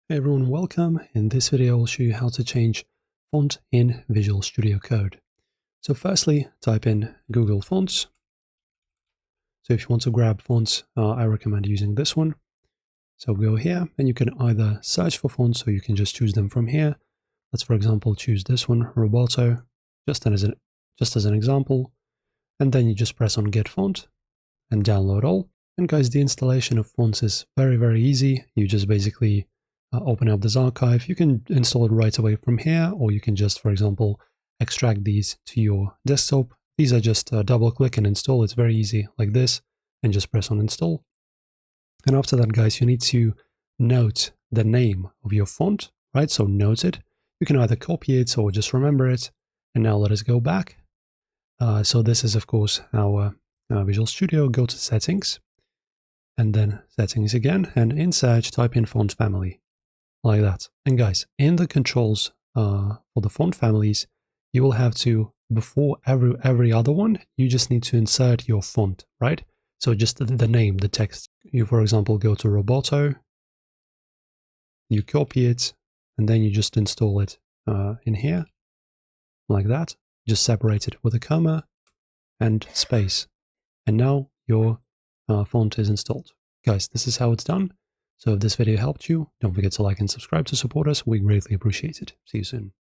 Hey everyone, welcome. In this video, I'll show you how to change font in Visual Studio Code. So firstly, type in Google Fonts. So if you want to grab fonts, I recommend using this one. So go here and you can either search for fonts or you can just choose them from here. Let's, for example, choose this one, Roboto, just as an example. And then you just press on Get Font and download all. And guys, the installation of fonts is very, very easy. You just basically open up this archive. You can install it right away from here, or you can just, for example, extract these to your desktop. These are just double click and install. It's very easy like this, and just press on install. And after that, guys, you need to note the name of your font, right? So note it. You can either copy it or just remember it. And now let us go back. So this is, of course, our Visual Studio. Go to settings and then settings again. And in search, type in font family like that. And guys, in the controls for the font families, you will have to, before every other one, you just need to insert your font, right? So just the name, the text. You, for example, go to Roboto, you copy it, and then you just install it in here, like that. Just separate it with a comma and space. And now your font is installed. Guys, this is how it's done. So if this video helped you, don't forget to like and subscribe to support us. We greatly appreciate it. See you soon.